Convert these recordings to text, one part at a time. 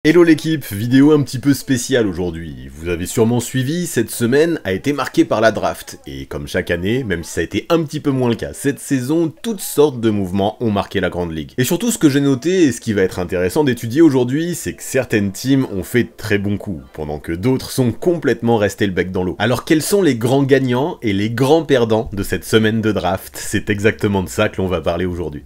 Hello l'équipe, vidéo un petit peu spéciale aujourd'hui. Vous avez sûrement suivi, cette semaine a été marquée par la draft. Et comme chaque année, même si ça a été un petit peu moins le cas cette saison, toutes sortes de mouvements ont marqué la Grande Ligue. Et surtout ce que j'ai noté, et ce qui va être intéressant d'étudier aujourd'hui, c'est que certaines teams ont fait de très bons coups, pendant que d'autres sont complètement restés le bec dans l'eau. Alors quels sont les grands gagnants et les grands perdants de cette semaine de draft? C'est exactement de ça que l'on va parler aujourd'hui.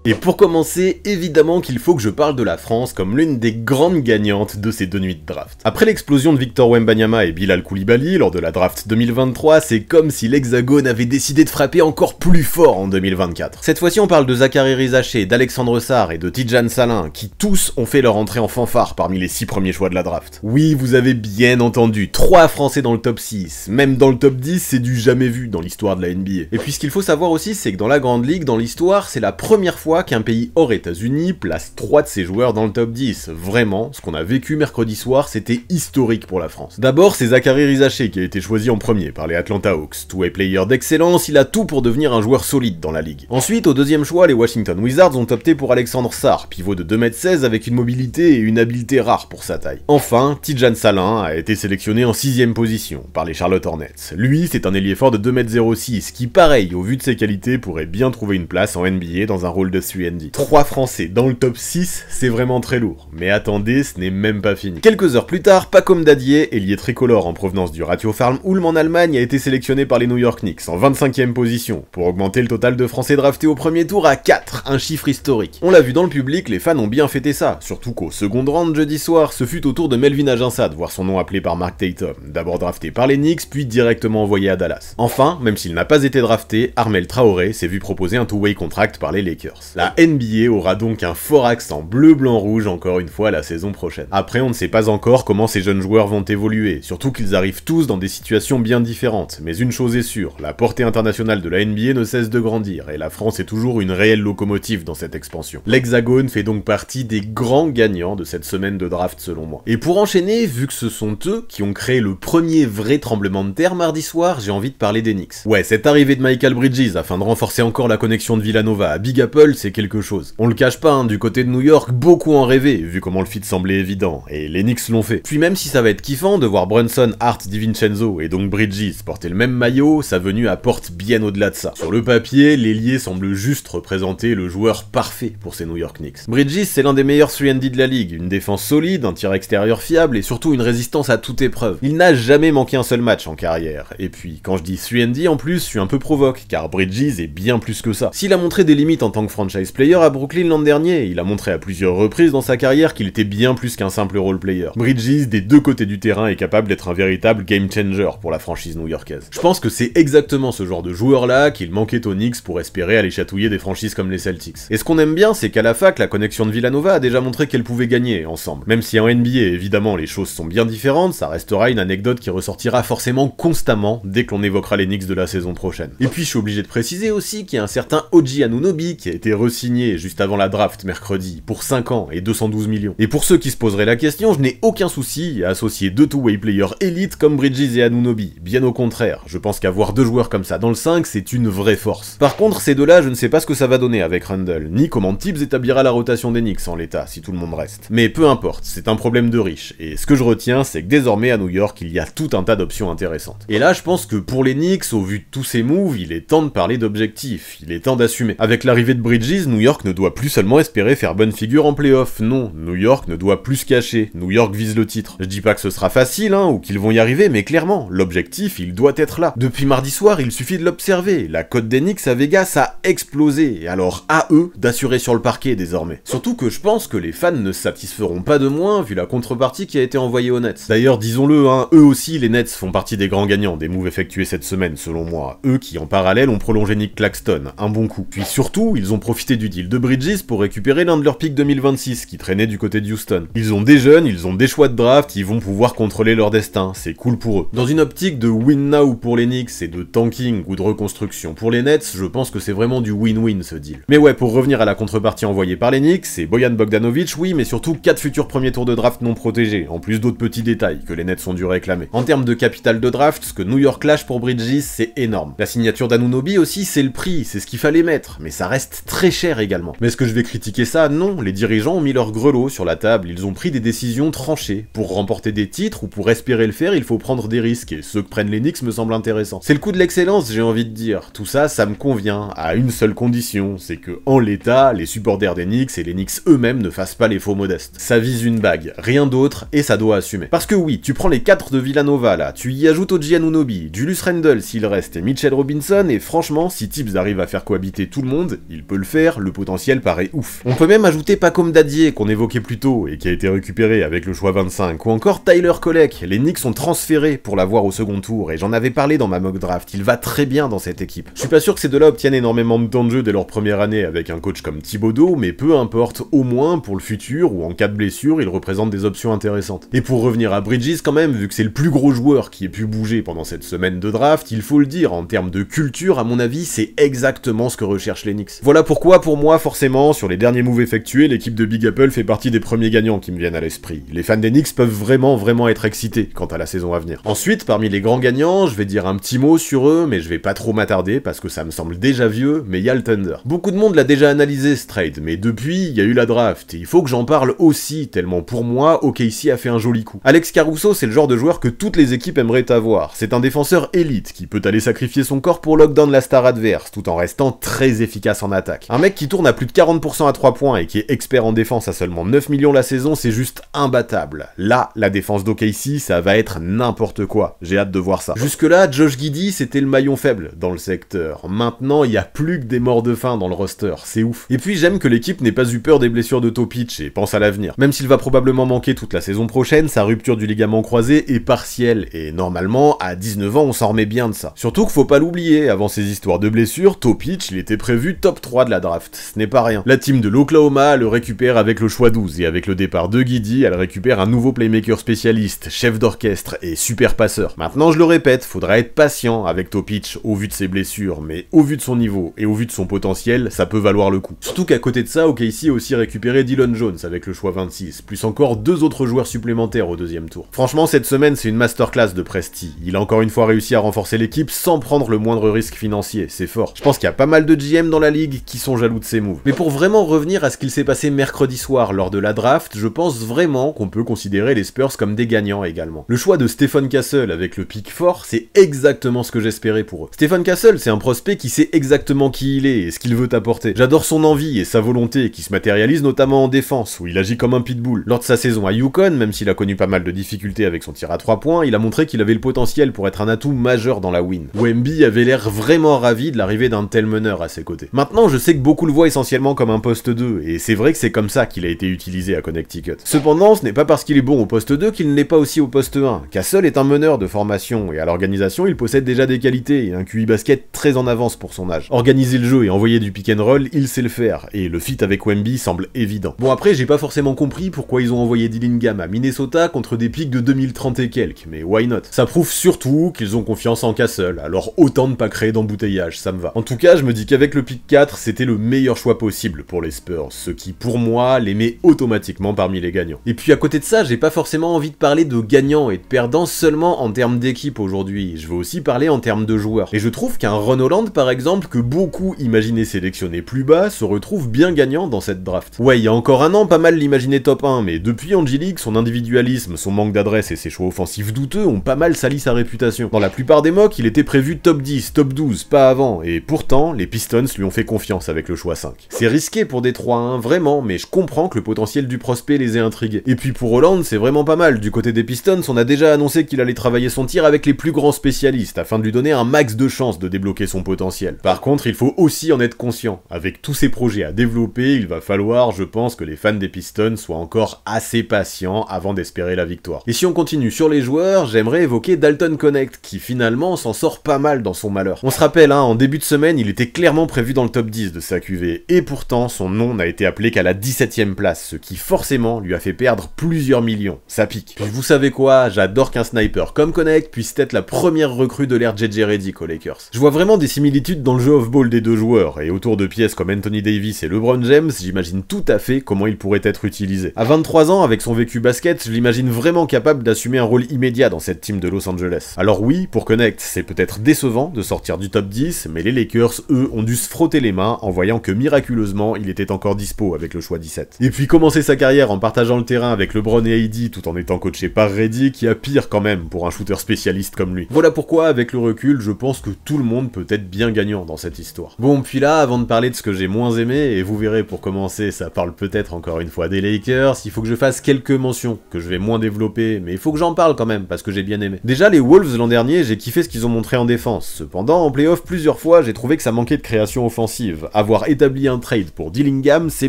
Et pour commencer, évidemment qu'il faut que je parle de la France comme l'une des grandes gagnantes de ces deux nuits de draft. Après l'explosion de Victor Wembanyama et Bilal Coulibaly lors de la draft 2023, c'est comme si l'Hexagone avait décidé de frapper encore plus fort en 2024. Cette fois-ci on parle de Zaccharie Rizaché, d'Alexandre Sarr et de Tidjane Salin, qui tous ont fait leur entrée en fanfare parmi les 6 premiers choix de la draft. Oui, vous avez bien entendu, 3 Français dans le top 6, même dans le top 10, c'est du jamais vu dans l'histoire de la NBA. Et puis ce qu'il faut savoir aussi, c'est que dans la Grande Ligue, dans l'histoire, c'est la première fois qu'un pays hors États-Unis place 3 de ses joueurs dans le top 10. Vraiment, ce qu'on a vécu mercredi soir, c'était historique pour la France. D'abord, c'est Zaccharie Rizaché qui a été choisi en premier par les Atlanta Hawks. Two-way player d'excellence, il a tout pour devenir un joueur solide dans la ligue. Ensuite, au deuxième choix, les Washington Wizards ont opté pour Alexandre Sarr, pivot de 2,16 m avec une mobilité et une habileté rare pour sa taille. Enfin, Tidjane Salin a été sélectionné en 6ème position par les Charlotte Hornets. Lui, c'est un ailier fort de 2,06 m qui, pareil, au vu de ses qualités, pourrait bien trouver une place en NBA dans un rôle de 3&D. 3 Français dans le top 6, c'est vraiment très lourd. Mais attendez, ce n'est même pas fini. Quelques heures plus tard, Pacom Dadier, ailier tricolore en provenance du Ratio Farm Ulm en Allemagne, a été sélectionné par les New York Knicks en 25ème position, pour augmenter le total de Français draftés au premier tour à 4, un chiffre historique. On l'a vu dans le public, les fans ont bien fêté ça, surtout qu'au second round jeudi soir, ce fut au tour de Melvin Aginsa de voir son nom appelé par Mark Tatum, d'abord drafté par les Knicks, puis directement envoyé à Dallas. Enfin, même s'il n'a pas été drafté, Armel Traoré s'est vu proposer un two-way contract par les Lakers. La NBA aura donc un fort accent bleu-blanc-rouge encore une fois la saison prochaine. Après, on ne sait pas encore comment ces jeunes joueurs vont évoluer, surtout qu'ils arrivent tous dans des situations bien différentes, mais une chose est sûre, la portée internationale de la NBA ne cesse de grandir, et la France est toujours une réelle locomotive dans cette expansion. L'Hexagone fait donc partie des grands gagnants de cette semaine de draft selon moi. Et pour enchaîner, vu que ce sont eux qui ont créé le premier vrai tremblement de terre mardi soir, j'ai envie de parler des Knicks. Ouais, cette arrivée de Michael Bridges afin de renforcer encore la connexion de Villanova à Big Apple, c'est quelque chose. On le cache pas, hein, du côté de New York, beaucoup en rêvaient, vu comment le fit semblait évident, et les Knicks l'ont fait. Puis même si ça va être kiffant de voir Brunson, Hart, DiVincenzo et donc Bridges porter le même maillot, sa venue apporte bien au-delà de ça. Sur le papier, l'ailier semble juste représenter le joueur parfait pour ces New York Knicks. Bridges, c'est l'un des meilleurs 3&D de la ligue, une défense solide, un tir extérieur fiable et surtout une résistance à toute épreuve. Il n'a jamais manqué un seul match en carrière. Et puis, quand je dis 3&D en plus, je suis un peu provoque, car Bridges est bien plus que ça. S'il a montré des limites en tant que franchise player à Brooklyn l'an dernier, il a montré à plusieurs reprises dans sa carrière qu'il était bien plus qu'un simple role player. Bridges, des deux côtés du terrain, est capable d'être un véritable game changer pour la franchise new-yorkaise. Je pense que c'est exactement ce genre de joueur-là qu'il manquait aux Knicks pour espérer aller chatouiller des franchises comme les Celtics. Et ce qu'on aime bien, c'est qu'à la fac, la connexion de Villanova a déjà montré qu'elle pouvait gagner ensemble. Même si en NBA, évidemment, les choses sont bien différentes, ça restera une anecdote qui ressortira forcément constamment dès qu'on évoquera les Knicks de la saison prochaine. Et puis je suis obligé de préciser aussi qu'il y a un certain OG Anunoby qui a été re-signé juste avant la draft mercredi pour 5 ans et 212 millions. Et pour ceux qui se poseraient la question, je n'ai aucun souci à associer deux two-way players élites comme Bridges et Anunoby. Bien au contraire, je pense qu'avoir deux joueurs comme ça dans le 5, c'est une vraie force. Par contre, ces deux-là, je ne sais pas ce que ça va donner avec Randle, ni comment Tibbs établira la rotation des Knicks en l'état, si tout le monde reste. Mais peu importe, c'est un problème de riche, et ce que je retiens, c'est que désormais à New York, il y a tout un tas d'options intéressantes. Et là, je pense que pour les Knicks, au vu de tous ces moves, il est temps de parler d'objectifs, il est temps d'assumer. Avec l'arrivée de Bridges, New York ne doit plus seulement espérer faire bonne figure en playoff, non, New York ne doit plus se cacher, New York vise le titre. Je dis pas que ce sera facile, hein, ou qu'ils vont y arriver, mais clairement, l'objectif, il doit être là. Depuis mardi soir, il suffit de l'observer, la cote des Knicks à Vegas a explosé, et alors à eux d'assurer sur le parquet désormais. Surtout que je pense que les fans ne se satisferont pas de moins, vu la contrepartie qui a été envoyée aux Nets. D'ailleurs, disons-le, hein, eux aussi, les Nets font partie des grands gagnants des moves effectués cette semaine, selon moi. Eux qui, en parallèle, ont prolongé Nick Claxton, un bon coup. Puis surtout, ils ont profité profiter du deal de Bridges pour récupérer l'un de leurs picks 2026 qui traînait du côté de Houston. Ils ont des jeunes, ils ont des choix de draft, ils vont pouvoir contrôler leur destin, c'est cool pour eux. Dans une optique de win now pour les Knicks et de tanking ou de reconstruction pour les Nets, je pense que c'est vraiment du win-win ce deal. Mais ouais, pour revenir à la contrepartie envoyée par les Knicks, c'est Bojan Bogdanovic, oui, mais surtout 4 futurs premiers tours de draft non protégés, en plus d'autres petits détails que les Nets ont dû réclamer. En termes de capital de draft, ce que New York lâche pour Bridges, c'est énorme. La signature d'Anunoby aussi, c'est le prix, c'est ce qu'il fallait mettre, mais ça reste très cher également. Mais est-ce que je vais critiquer ça? Non, les dirigeants ont mis leur grelot sur la table, ils ont pris des décisions tranchées. Pour remporter des titres ou pour espérer le faire, il faut prendre des risques, et ceux que prennent les Knicks me semblent intéressants. C'est le coup de l'excellence, j'ai envie de dire. Tout ça, ça me convient, à une seule condition, c'est que, en l'état, les supporters des Knicks et les Knicks eux-mêmes ne fassent pas les faux modestes. Ça vise une bague, rien d'autre, et ça doit assumer. Parce que oui, tu prends les 4 de Villanova là, tu y ajoutes OG Anunoby, Julius Randle s'il reste, et Mitchell Robinson, et franchement, si Tibbs arrive à faire cohabiter tout le monde, il peut le faire, le potentiel paraît ouf. On peut même ajouter Pacom Dadier, qu'on évoquait plus tôt, et qui a été récupéré avec le choix 25, ou encore Tyler Kolek. Les Knicks sont transférés pour l'avoir au second tour, et j'en avais parlé dans ma mock draft, il va très bien dans cette équipe. Je suis pas sûr que ces deux-là obtiennent énormément de temps de jeu dès leur première année avec un coach comme Thibodeau, mais peu importe, au moins pour le futur, ou en cas de blessure, ils représentent des options intéressantes. Et pour revenir à Bridges quand même, vu que c'est le plus gros joueur qui ait pu bouger pendant cette semaine de draft, il faut le dire, en termes de culture, à mon avis, c'est exactement ce que recherchent les Knicks. Voilà pourquoi, pour moi, forcément, sur les derniers moves effectués, l'équipe de Big Apple fait partie des premiers gagnants qui me viennent à l'esprit. Les fans des Knicks peuvent vraiment être excités quant à la saison à venir. Ensuite, parmi les grands gagnants, je vais dire un petit mot sur eux, mais je vais pas trop m'attarder parce que ça me semble déjà vieux, mais il y a le Thunder. Beaucoup de monde l'a déjà analysé ce trade, mais depuis, il y a eu la draft, et il faut que j'en parle aussi, tellement pour moi, OKC a fait un joli coup. Alex Caruso, c'est le genre de joueur que toutes les équipes aimeraient avoir. C'est un défenseur élite qui peut aller sacrifier son corps pour lockdown la star adverse, tout en restant très efficace en attaque. Un mec qui tourne à plus de 40% à 3 points et qui est expert en défense à seulement 9 millions la saison, c'est juste imbattable. Là, la défense d'OKC, ça va être n'importe quoi. J'ai hâte de voir ça. Jusque-là, Josh Giddey, c'était le maillon faible dans le secteur. Maintenant, il y a plus que des morts de faim dans le roster, c'est ouf. Et puis j'aime que l'équipe n'ait pas eu peur des blessures de Topic et pense à l'avenir. Même s'il va probablement manquer toute la saison prochaine, sa rupture du ligament croisé est partielle, et normalement, à 19 ans, on s'en remet bien de ça. Surtout qu'il faut pas l'oublier, avant ces histoires de blessures, Topic, il était prévu top 3 de la draft. Ce n'est pas rien. La team de l'Oklahoma le récupère avec le choix 12, et avec le départ de Giddey, elle récupère un nouveau playmaker spécialiste, chef d'orchestre et super passeur. Maintenant, je le répète, faudra être patient avec Topic au vu de ses blessures, mais au vu de son niveau et au vu de son potentiel, ça peut valoir le coup. Surtout qu'à côté de ça, OKC a aussi récupéré Dillon Jones avec le choix 26, plus encore 2 autres joueurs supplémentaires au deuxième tour. Franchement, cette semaine, c'est une masterclass de Presti. Il a encore une fois réussi à renforcer l'équipe sans prendre le moindre risque financier, c'est fort. Je pense qu'il y a pas mal de GM dans la ligue qui sont jaloux de ces moves. Mais pour vraiment revenir à ce qu'il s'est passé mercredi soir lors de la draft, je pense vraiment qu'on peut considérer les Spurs comme des gagnants également. Le choix de Stephen Castle avec le pick fort, c'est exactement ce que j'espérais pour eux. Stephen Castle, c'est un prospect qui sait exactement qui il est et ce qu'il veut apporter. J'adore son envie et sa volonté qui se matérialise notamment en défense, où il agit comme un pitbull. Lors de sa saison à Yukon, même s'il a connu pas mal de difficultés avec son tir à 3 points, il a montré qu'il avait le potentiel pour être un atout majeur dans la win. Wemby avait l'air vraiment ravi de l'arrivée d'un tel meneur à ses côtés. Maintenant, je sais que beaucoup le voient essentiellement comme un poste 2, et c'est vrai que c'est comme ça qu'il a été utilisé à Connecticut. Cependant, ce n'est pas parce qu'il est bon au poste 2 qu'il ne l'est pas aussi au poste 1. Castle est un meneur de formation, et à l'organisation, il possède déjà des qualités et un QI basket très en avance pour son âge. Organiser le jeu et envoyer du pick and roll, il sait le faire, et le fit avec Wemby semble évident. Bon après, j'ai pas forcément compris pourquoi ils ont envoyé Dillingham à Minnesota contre des picks de 2030 et quelques, mais why not? Ça prouve surtout qu'ils ont confiance en Castle, alors autant ne pas créer d'embouteillage, ça me va. En tout cas, je me dis qu'avec le pick 4, c'était le meilleur choix possible pour les Spurs, ce qui pour moi les met automatiquement parmi les gagnants. Et puis à côté de ça, j'ai pas forcément envie de parler de gagnants et de perdants seulement en termes d'équipe aujourd'hui, je veux aussi parler en termes de joueurs. Et je trouve qu'un Ron Holland par exemple, que beaucoup imaginaient sélectionner plus bas, se retrouve bien gagnant dans cette draft. Ouais, il y a encore un an, pas mal l'imaginer top 1, mais depuis Angelique, son individualisme, son manque d'adresse et ses choix offensifs douteux ont pas mal sali sa réputation. Dans la plupart des mocks, il était prévu top 10, top 12, pas avant, et pourtant, les Pistons lui ont fait confiance avec le choix 5. C'est risqué pour Détroit, hein, vraiment, mais je comprends que le potentiel du prospect les ait intrigués. Et puis pour Holland, c'est vraiment pas mal. Du côté des Pistons, on a déjà annoncé qu'il allait travailler son tir avec les plus grands spécialistes, afin de lui donner un max de chances de débloquer son potentiel. Par contre, il faut aussi en être conscient. Avec tous ces projets à développer, il va falloir, je pense, que les fans des Pistons soient encore assez patients avant d'espérer la victoire. Et si on continue sur les joueurs, j'aimerais évoquer Dalton Connect, qui finalement s'en sort pas mal dans son malheur. On se rappelle, hein, en début de semaine, il était clairement prévu dans le top 10 de sa QV, et pourtant son nom n'a été appelé qu'à la 17ème place, ce qui forcément lui a fait perdre plusieurs millions. Ça pique. Puis vous savez quoi, j'adore qu'un sniper comme Connacht puisse être la première recrue de l'ère JJ Redick aux Lakers. Je vois vraiment des similitudes dans le jeu off-ball des deux joueurs, et autour de pièces comme Anthony Davis et LeBron James, j'imagine tout à fait comment il pourrait être utilisé. À 23 ans, avec son vécu basket, je l'imagine vraiment capable d'assumer un rôle immédiat dans cette team de Los Angeles. Alors oui, pour Connacht, c'est peut-être décevant de sortir du top 10, mais les Lakers, eux, ont dû se frotter les mains en voyant que miraculeusement, il était encore dispo avec le choix 17. Et puis commencer sa carrière en partageant le terrain avec LeBron et AD tout en étant coaché par Redick, il y a pire quand même pour un shooter spécialiste comme lui. Voilà pourquoi, avec le recul, je pense que tout le monde peut être bien gagnant dans cette histoire. Bon, puis là, avant de parler de ce que j'ai moins aimé, et vous verrez pour commencer, ça parle peut-être encore une fois des Lakers, il faut que je fasse quelques mentions, que je vais moins développer, mais il faut que j'en parle quand même, parce que j'ai bien aimé. Déjà, les Wolves l'an dernier, j'ai kiffé ce qu'ils ont montré en défense. Cependant, en playoff, plusieurs fois, j'ai trouvé que ça manquait de création offensive. Avoir établi un trade pour Dillingham, c'est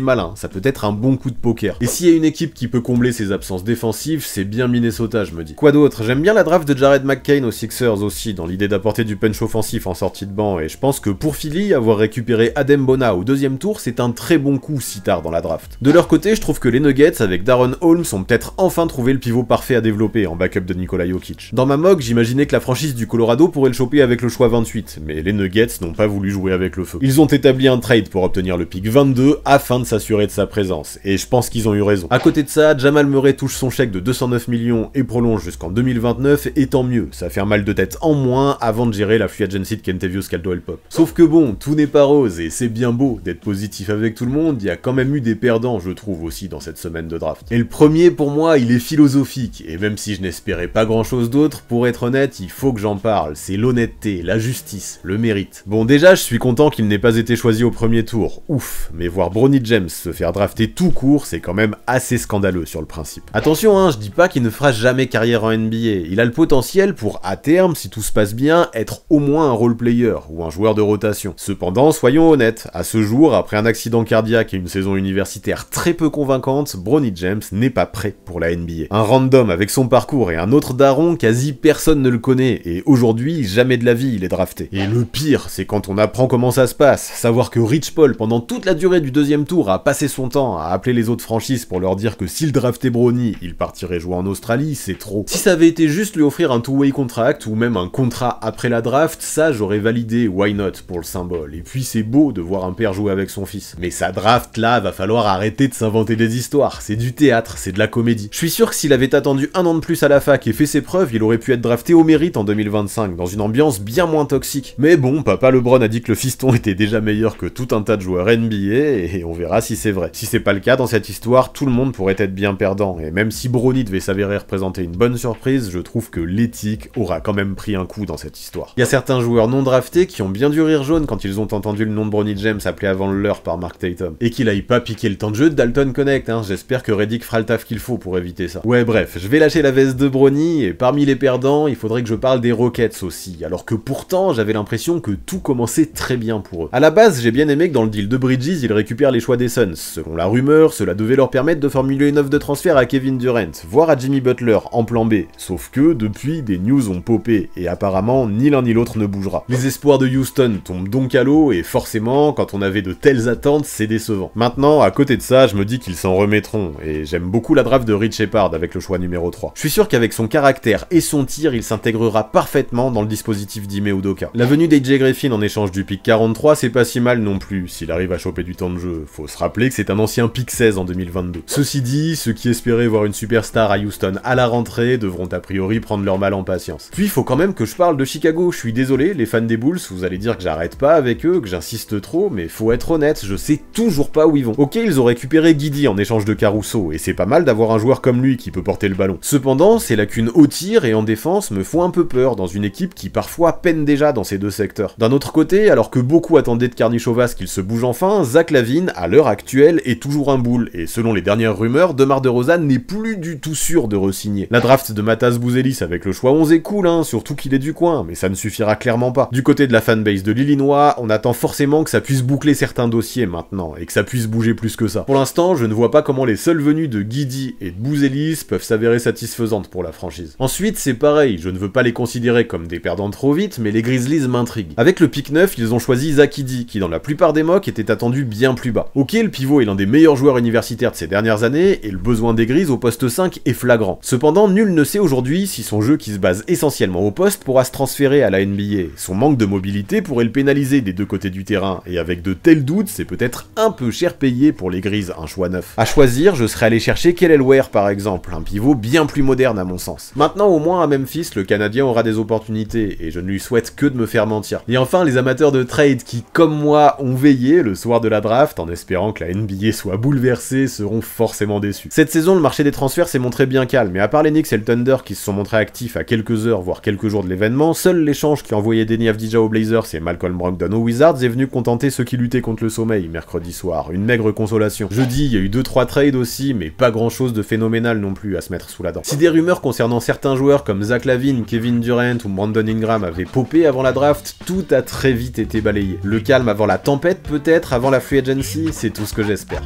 malin, ça peut être un bon coup de poker. Et s'il y a une équipe qui peut combler ses absences défensives, c'est bien Minnesota, je me dis. Quoi d'autre? J'aime bien la draft de Jared McCain aux Sixers aussi, dans l'idée d'apporter du punch offensif en sortie de banc, et je pense que pour Philly, avoir récupéré Adem Bona au deuxième tour, c'est un très bon coup si tard dans la draft. De leur côté, je trouve que les Nuggets, avec Darren Holmes, ont peut-être enfin trouvé le pivot parfait à développer en backup de Nikola Jokic. Dans ma mock, j'imaginais que la franchise du Colorado pourrait le choper avec le choix 28, mais les Nuggets n'ont pas voulu jouer avec le feu. Ils ont établi un trade pour obtenir le pick 22 afin de s'assurer de sa présence, et je pense qu'ils ont eu raison. À côté de ça, Jamal Murray touche son chèque de 209 millions et prolonge jusqu'en 2029, et tant mieux, ça fait un mal de tête en moins avant de gérer la free agency de Kentavious Caldwell-Pope. Sauf que bon, tout n'est pas rose, et c'est bien beau d'être positif avec tout le monde, il y a quand même eu des perdants, je trouve aussi, dans cette semaine de draft. Et le premier, pour moi, il est philosophique, et même si je n'espérais pas grand chose d'autre, pour être honnête, il faut que j'en parle, c'est l'honnêteté, la justice, le mérite. Bon, déjà, je suis content qu'il n'ait pas été choisi au premier tour, ouf, mais voir Bronny James se faire drafter tout court, c'est quand même assez scandaleux sur le principe. Attention, hein, je dis pas qu'il ne fera jamais carrière en NBA, il a le potentiel pour, à terme, si tout se passe bien, être au moins un role player, ou un joueur de rotation. Cependant, soyons honnêtes, à ce jour, après un accident cardiaque et une saison universitaire très peu convaincante, Bronny James n'est pas prêt pour la NBA. Un random avec son parcours et un autre daron, quasi personne ne le connaît, et aujourd'hui, jamais de la vie il est drafté. Et le pire, c'est quand on apprend comment ça se passe, savoir que Rich Paul, pendant toute la durée du deuxième tour, a passé son temps à appeler les autres franchises pour leur dire que s'il draftait Bronny, il partirait jouer en Australie, c'est trop. Si ça avait été juste lui offrir un two-way contract, ou même un contrat après la draft, ça j'aurais validé, why not, pour le symbole. Et puis c'est beau de voir un père jouer avec son fils. Mais sa draft là, va falloir arrêter de s'inventer des histoires, c'est du théâtre, c'est de la comédie. Je suis sûr que s'il avait attendu un an de plus à la fac et fait ses preuves, il aurait pu être drafté au mérite en 2025, dans une ambiance bien moins toxique. Mais bon, papa LeBron a dit que le fiston était déjà meilleur que tout un tas de joueurs NBA, et on verra si c'est vrai. Si c'est pas le cas dans cette histoire, tout le monde pourrait être bien perdant, et même si Bronny devait s'avérer représenter une bonne surprise, je trouve que l'éthique aura quand même pris un coup dans cette histoire. Il y a certains joueurs non draftés qui ont bien du rire jaune quand ils ont entendu le nom de Bronny James appelé avant le leur par Mark Tatum. Et qu'il aille pas piquer le temps de jeu de Dalton Connacht, hein, j'espère que Redick fera le taf qu'il faut pour éviter ça. Ouais bref, je vais lâcher la veste de Bronny, et parmi les perdants, il faudrait que je parle des Rockets aussi, alors que pourtant, j'avais l'impression que tout commençait très bien pour eux. À la base, j'ai bien aimé que dans le deal de Bridges, ils récupèrent les choix des Suns. Selon la rumeur, cela devait leur permettre de formuler une offre de transfert à Kevin Durant, voire à Jimmy Butler, en plan B. Sauf que, depuis, des news ont popé, et apparemment, ni l'un ni l'autre ne bougera. Les espoirs de Houston tombent donc à l'eau, et forcément, quand on avait de telles attentes, c'est décevant. Maintenant, à côté de ça, je me dis qu'ils s'en remettront, et j'aime beaucoup la draft de Reed Shepard avec le choix numéro 3. Je suis sûr qu'avec son caractère et son tir, il s'intégrera parfaitement dans le dispositif d'Ime Udoka. La venue d'AJ Griffin en échange du pick 43, c'est pas si mal non plus, s'il arrive à choper du temps de jeu. Faut se rappeler que c'est un ancien pick 16 en 2022. Ceci dit, ceux qui espéraient voir une superstar à Houston à la rentrée devront a priori prendre leur mal en patience. Puis faut quand même que je parle de Chicago, je suis désolé, les fans des Bulls, vous allez dire que j'arrête pas avec eux, que j'insiste trop, mais faut être honnête, je sais toujours pas où ils vont. Ok, ils ont récupéré Giddey en échange de Caruso, et c'est pas mal d'avoir un joueur comme lui qui peut porter le ballon. Cependant, ces lacunes au tir et en défense me font un peu peur dans une équipe qui parfois peine déjà dans ces deux secteurs. D'un autre côté, alors que beaucoup attendaient de Karnišovas qu'il se bouge enfin, Zach LaVine, à l'heure actuelle, est toujours un boule, et selon les dernières rumeurs, DeMar DeRozan n'est plus du tout sûr de re-signer. La draft de Matas Bouzelis avec le choix 11 est cool, hein, surtout qu'il est du coin, mais ça ne suffira clairement pas. Du côté de la fanbase de l'Illinois, on attend forcément que ça puisse boucler certains dossiers maintenant, et que ça puisse bouger plus que ça. Pour l'instant, je ne vois pas comment les seules venues de Giddey et de Bouzelis peuvent s'avérer satisfaisantes pour la franchise. Ensuite, c'est pareil, je ne veux pas les considérer comme des perdants trop vite, mais les Grizzlies m'intriguent. Avec le pick 9, ils ont choisi Zach Edey, qui dans la plupart des mocks étaient attendus bien plus bas. Ok, le pivot est l'un des meilleurs joueurs universitaires de ces dernières années, et le besoin des Grises au poste 5 est flagrant. Cependant, nul ne sait aujourd'hui si son jeu qui se base essentiellement au poste pourra se transférer à la NBA. Son manque de mobilité pourrait le pénaliser des deux côtés du terrain, et avec de tels doutes, c'est peut-être un peu cher payé pour les Grises, un choix neuf. À choisir, je serais allé chercher Kelly Ware par exemple, un pivot bien plus moderne à mon sens. Maintenant, au moins à Memphis, le Canadien aura des opportunités, et je ne lui souhaite que de me faire mentir. Et enfin, les amateurs de trade qui, comme moi, ont veillé le soir de la draft en espérant que la NBA soit bouleversée seront forcément déçus. Cette saison, le marché des transferts s'est montré bien calme, mais à part les Knicks et le Thunder qui se sont montrés actifs à quelques heures, voire quelques jours de l'événement, seul l'échange qui envoyait Denny Avdija aux Blazers et Malcolm Brogdon aux Wizards est venu contenter ceux qui luttaient contre le sommeil mercredi soir, une maigre consolation. Jeudi, il y a eu 2-3 trades aussi, mais pas grand chose de phénoménal non plus à se mettre sous la dent. Si des rumeurs concernant certains joueurs comme Zach LaVine, Kevin Durant ou Brandon Ingram avaient popé avant la draft, tout a très vite été balayé. Le calme avant la tempête peut-être, avant la free agency, c'est tout ce que j'espère.